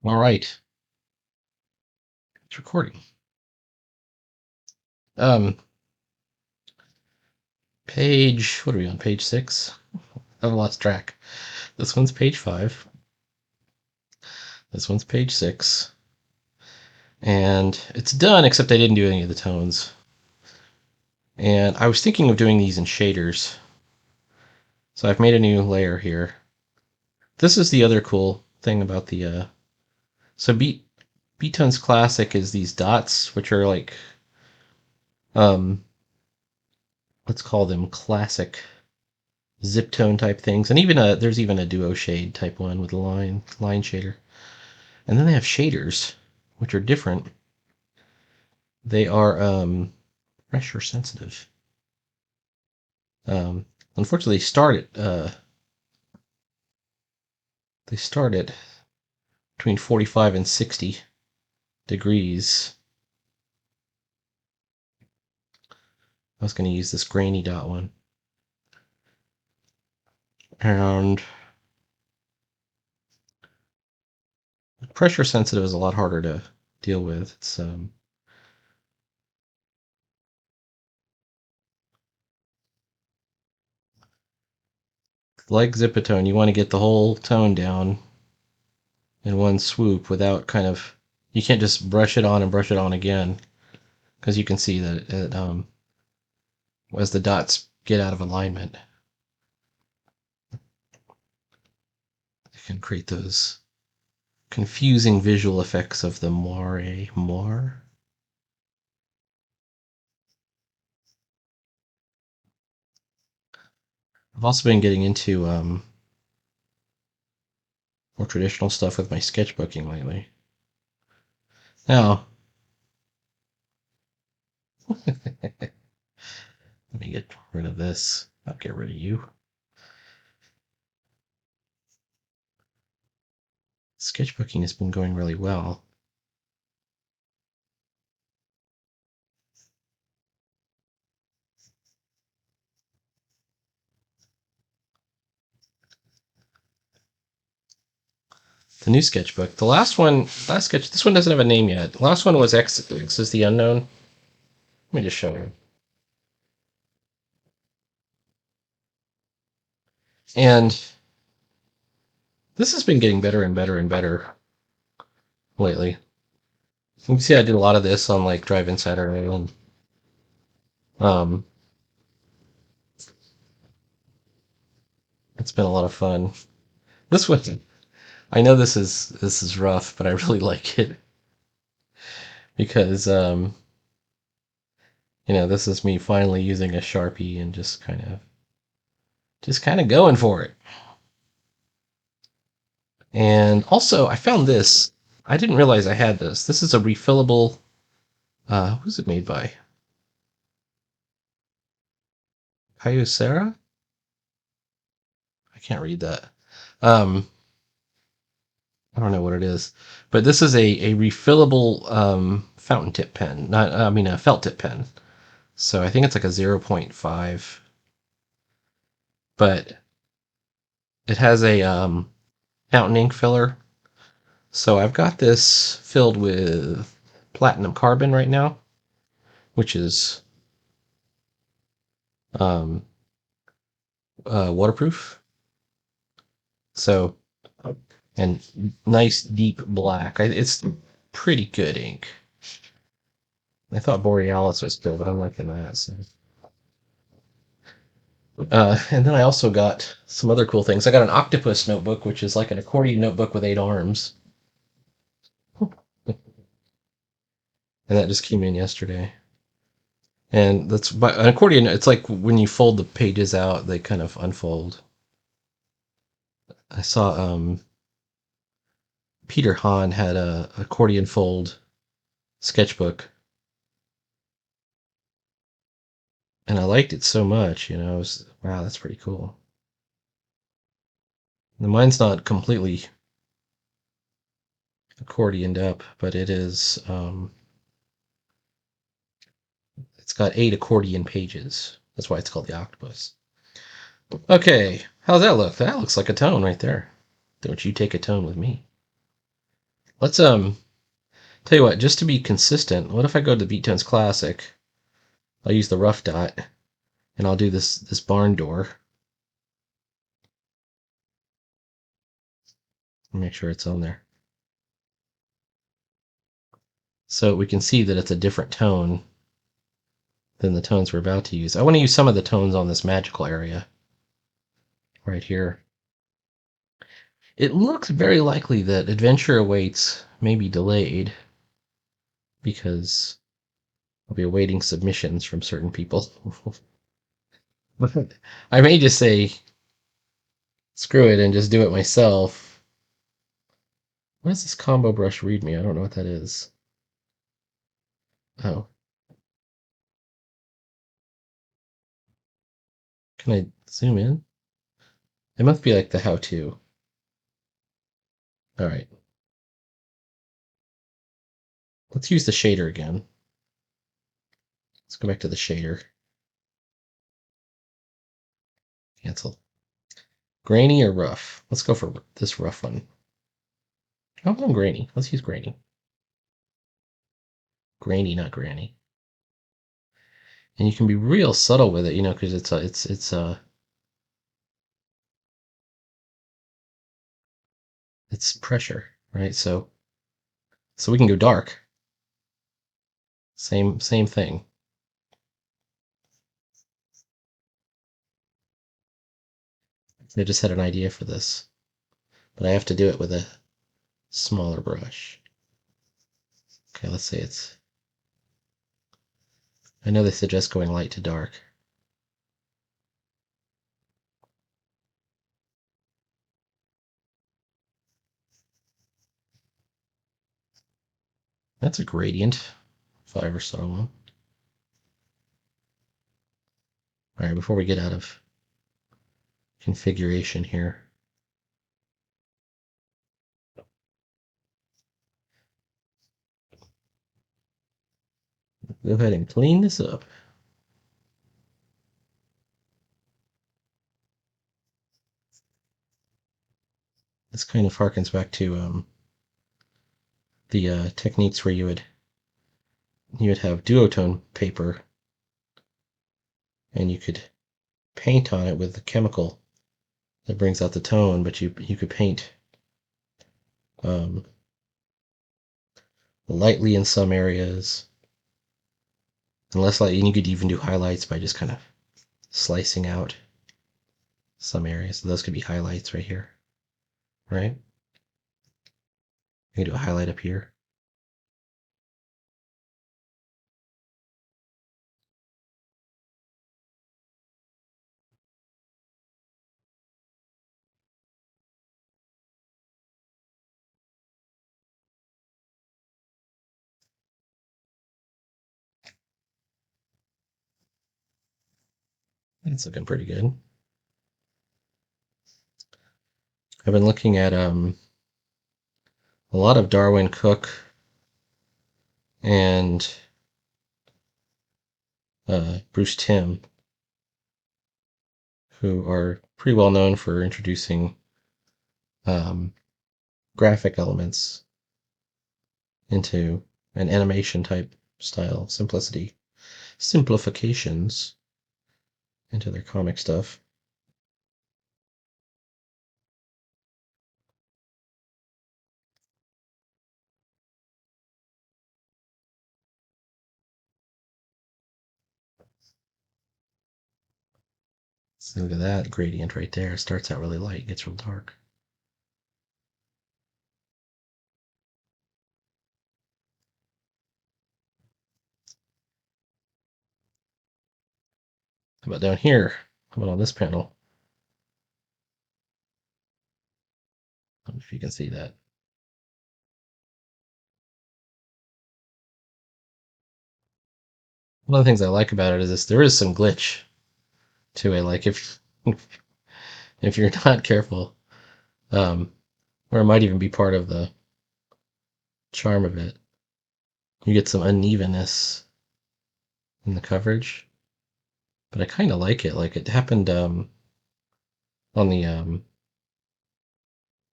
All right, it's recording. Um, what are we on? Page 6? I've lost track. This one's page 5. This one's page 6. And it's done, except I didn't do any of the tones. And I was thinking of doing these in shaders. So I've made a new layer here. This is the other cool thing about the, so B-Tones Classic is these dots, which are like, um, let's call them classic zip tone type things. And there's even a duo shade type one with a line shader. And then they have shaders, which are different. They are pressure sensitive. Unfortunately, they start at between 45 and 60 degrees. I was going to use this grainy dot one. And pressure sensitive is a lot harder to deal with. It's like Zipatone, you want to get the whole tone down in one swoop without you can't just brush it on and brush it on again, because you can see that as the dots get out of alignment, it can create those confusing visual effects of the moire. I've also been getting into more traditional stuff with my sketchbooking lately. Now, let me get rid of this. I'll get rid of you. Sketchbooking has been going really well. The new sketchbook. This one doesn't have a name yet. The last one was X is the Unknown. Let me just show you. And this has been getting better and better and better lately. You can see I did a lot of this on like Drive-In Saturday, and it's been a lot of fun. This one, I know this is rough, but I really like it because this is me finally using a Sharpie and just kind of going for it. And also, I found this. I didn't realize I had this. This is a refillable. Who's it made by? Kyocera? I can't read that. I don't know what it is, but this is a refillable fountain tip pen. A felt tip pen. So I think it's like a 0.5, but it has a fountain ink filler. So I've got this filled with platinum carbon right now, which is waterproof. So, and nice deep black. It's pretty good ink. I thought Borealis was good, but I'm liking that. So. And then I also got some other cool things. I got an octopus notebook, which is like an accordion notebook with 8 arms. And that just came in yesterday. And that's but an accordion. It's like when you fold the pages out, they kind of unfold. I saw Peter Hahn had a accordion fold sketchbook, and I liked it so much. I was wow, that's pretty cool. And mine's not completely accordioned up, but it is. It's got 8 accordion pages. That's why it's called the octopus. Okay, how's that look? That looks like a tone right there. Don't you take a tone with me? Let's tell you what, just to be consistent, what if I go to the Beattones Classic? I'll use the rough dot and I'll do this barn door. Make sure it's on there. So we can see that it's a different tone than the tones we're about to use. I want to use some of the tones on this magical area right here. It looks very likely that Adventure Awaits may be delayed because I'll be awaiting submissions from certain people. But I may just say, screw it and just do it myself. What does this combo brush read me? I don't know what that is. Oh. Can I zoom in? It must be like the how-to. All right. Let's use the shader again. Let's go back to the shader. Cancel. Grainy or rough? Let's go for this rough one. Oh, I'm grainy. Let's use grainy. Grainy, not granny. And you can be real subtle with it, because it's pressure, right? So we can go dark. Same thing. I just had an idea for this, but I have to do it with a smaller brush. Okay, let's say it's. I know they suggest going light to dark. That's a gradient, if I ever saw one. All right, before we get out of configuration here. Go ahead and clean this up. This kind of harkens back to the techniques where you would have duotone paper, and you could paint on it with the chemical that brings out the tone, but you could paint lightly in some areas, and less lightly, and you could even do highlights by just kind of slicing out some areas. So those could be highlights right here, right? You can do a highlight up here. It's looking pretty good. I've been looking at a lot of Darwin Cook and Bruce Timm, who are pretty well known for introducing graphic elements into an animation type style, simplifications into their comic stuff. So look at that gradient right there. It starts out really light, gets real dark. How about down here? How about on this panel? I don't know if you can see that. One of the things I like about it is this: there is some glitch to it. Like if you're not careful, or it might even be part of the charm of it, you get some unevenness in the coverage. But I kind of like it. Like it happened on the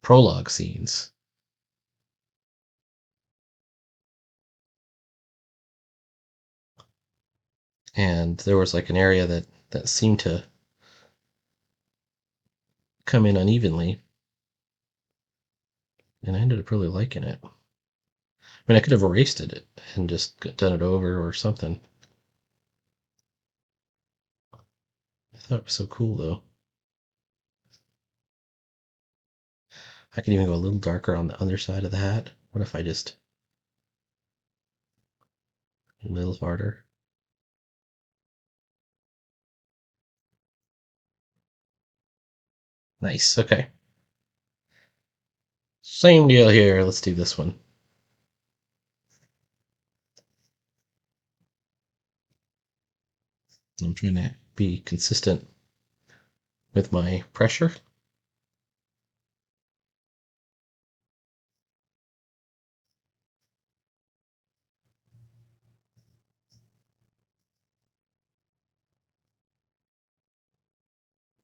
prologue scenes. and there was like an area that seemed to come in unevenly, and I ended up really liking it. I mean, I could have erased it and just done it over or something. I thought it was so cool though. I could even go a little darker on the underside of the hat. What if I just a little harder? Nice. Okay. Same deal here. Let's do this one. I'm trying to be consistent with my pressure.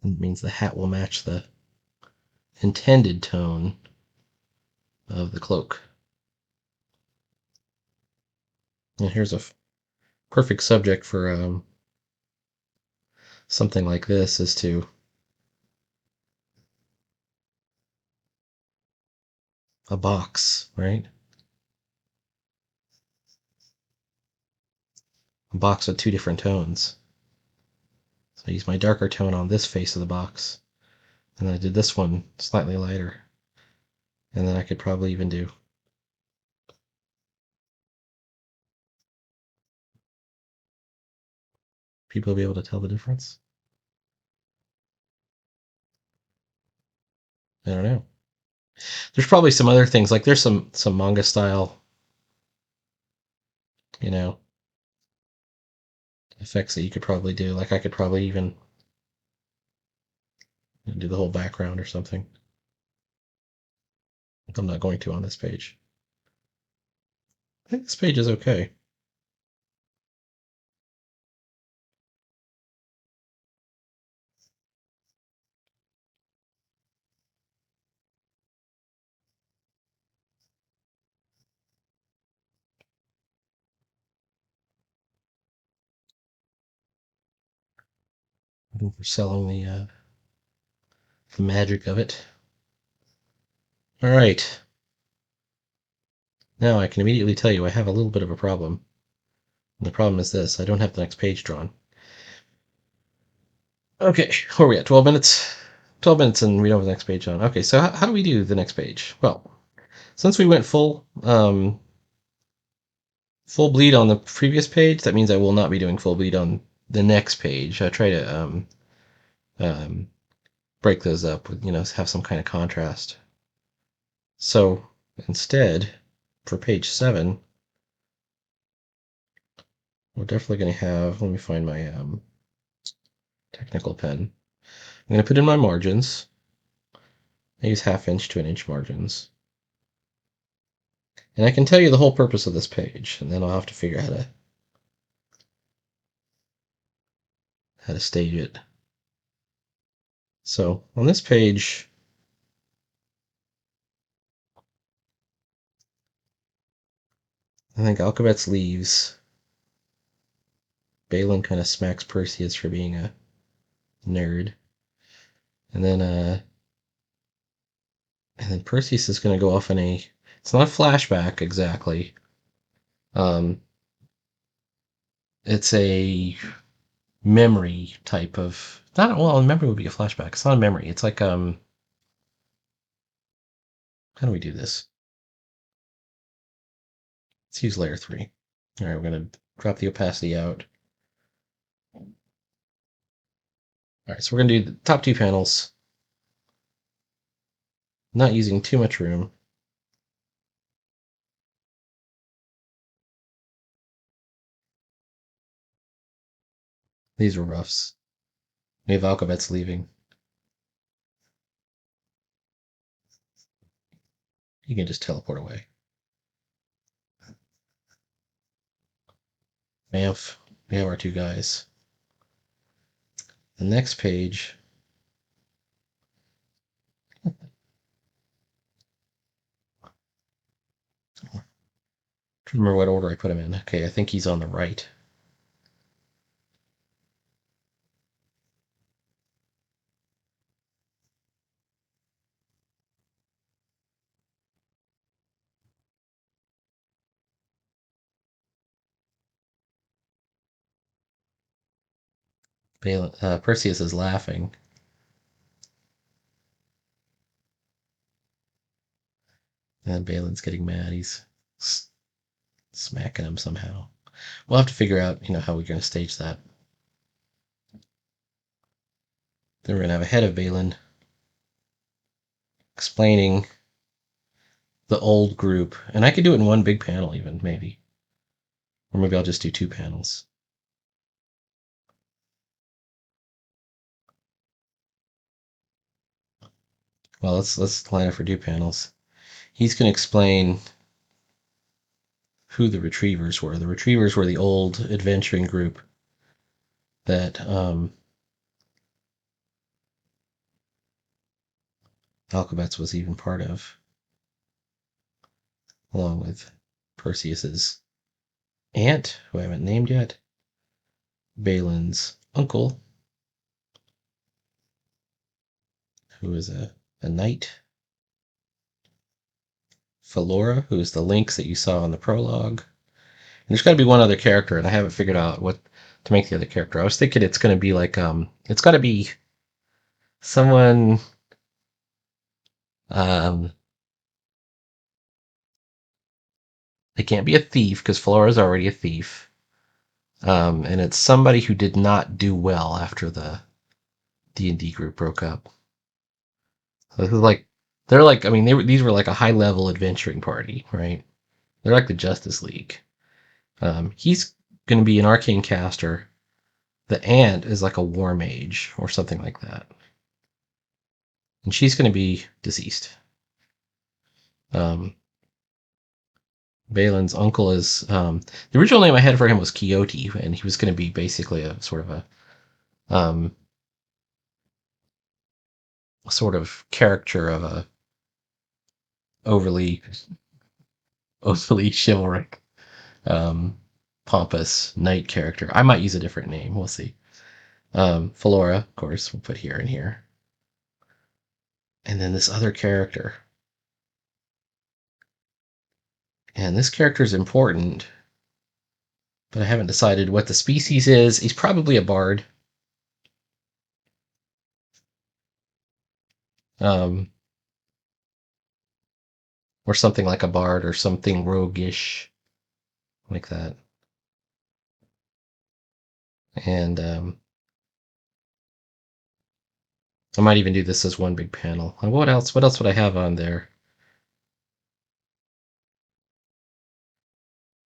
It means the hat will match the intended tone of the cloak. And here's a perfect subject for something like this is to a box, right? A box with two different tones. So I use my darker tone on this face of the box, and then I did this one slightly lighter. And then I could probably even do people will be able to tell the difference. I don't know. There's probably some other things like there's some manga style, you know, effects that you could probably do. Like I could probably even do the whole background or something. I'm not going to on this page. I think this page is okay. I think we're selling the magic of it. All right. Now I can immediately tell you I have a little bit of a problem. And the problem is this: I don't have the next page drawn. Okay, where are we at? 12 minutes? 12 minutes and we don't have the next page on. Okay, so how do we do the next page? Well, since we went full bleed on the previous page, that means I will not be doing full bleed on the next page. I try to um, break those up with, have some kind of contrast. So instead, for page 7, we're definitely going to have, let me find my technical pen. I'm going to put in my margins. I use 1/2 inch to 1 inch margins. And I can tell you the whole purpose of this page, and then I'll have to figure out how to stage it. So on this page, I think Alcabetz leaves. Balin kind of smacks Perseus for being a nerd. And then Perseus is going to go off in it's not a flashback exactly. It's a memory type of, not, well, a memory would be a flashback. It's not a memory. It's like, how do we do this? Let's use layer 3. All right, we're going to drop the opacity out. All right, so we're going to do the top 2 panels, not using too much room. These are roughs. We have Alcabetz leaving. You can just teleport away. Bamf. We have our 2 guys. The next page. I don't remember what order I put him in. Okay, I think he's on the right. Perseus is laughing. And Balin's getting mad. He's smacking him somehow. We'll have to figure out, how we're going to stage that. Then we're going to have a head of Balin explaining the old group. And I could do it in one big panel even, maybe. Or maybe I'll just do 2 panels. Well, let's line up for 2 panels. He's going to explain who the Retrievers were. The Retrievers were the old adventuring group that Alcabetz was even part of, along with Perseus's aunt, who I haven't named yet, Balin's uncle, who is a knight, Philora, who is the lynx that you saw in the prologue. And there's got to be one other character, and I haven't figured out what to make the other character. I was thinking it's going to be like it's got to be someone it can't be a thief because Flora's already a thief. And it's somebody who did not do well after the D&D group broke up. So this is like these were like a high level adventuring party, right? They're like the Justice League. He's going to be an arcane caster. The aunt is like a war mage or something like that, and she's going to be deceased. Balin's uncle is the original name I had for him was Quixote, and he was going to be basically a sort of caricature of a overly chivalric, pompous knight character. I might use a different name. We'll see. Philora, of course, we'll put here and here. And then this other character. And this character is important, but I haven't decided what the species is. He's probably a bard. Or something like a bard or something roguish like that. And I might even do this as one big panel. And what else? What else would I have on there?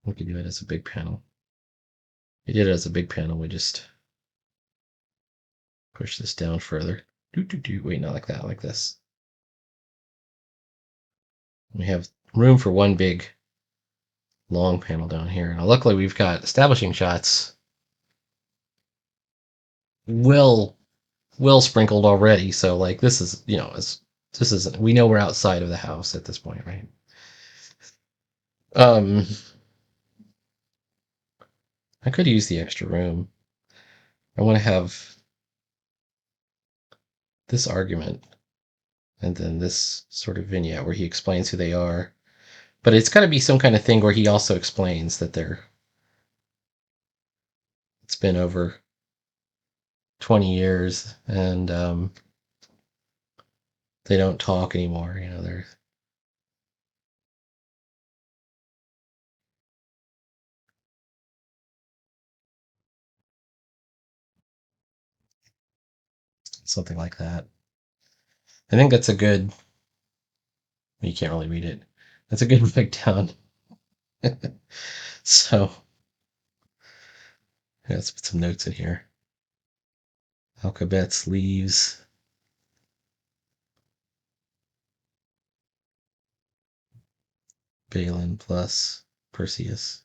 We could do it as a big panel. We did it as a big panel. We just push this down further. Wait, not like that, like this. We have room for one big long panel down here. Now, luckily, we've got establishing shots well sprinkled already. So, like, this is, this is, we know we're outside of the house at this point, right? I could use the extra room. I want to have this argument and then this sort of vignette where he explains who they are. But it's got to be some kind of thing where he also explains that it's been over 20 years and they don't talk anymore. They're something like that. I think that's a good. You can't really read it. That's a good breakdown. So let's put some notes in here. Alcabetz leaves. Balin plus Perseus.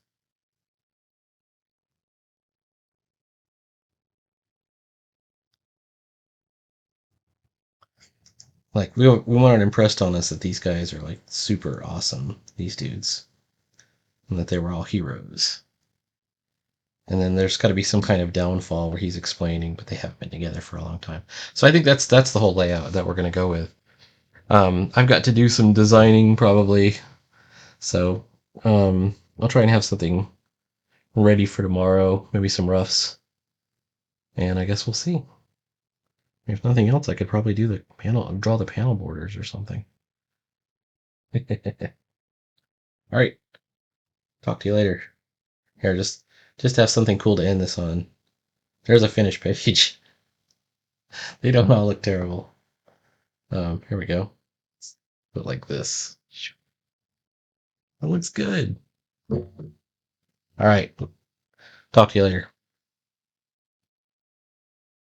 Like we weren't impressed on us that these guys are like super awesome, these dudes, and that they were all heroes. And then there's got to be some kind of downfall where he's explaining, but they haven't been together for a long time. So I think that's the whole layout that we're going to go with. I've got to do some designing probably, so I'll try and have something ready for tomorrow. Maybe some roughs, And I guess we'll see. If nothing else, I could probably do the panel, draw the panel borders or something. All right. Talk to you later. Here, just have something cool to end this on. There's a finished page. They don't all look terrible. Here we go. But like this. That looks good. All right. Talk to you later.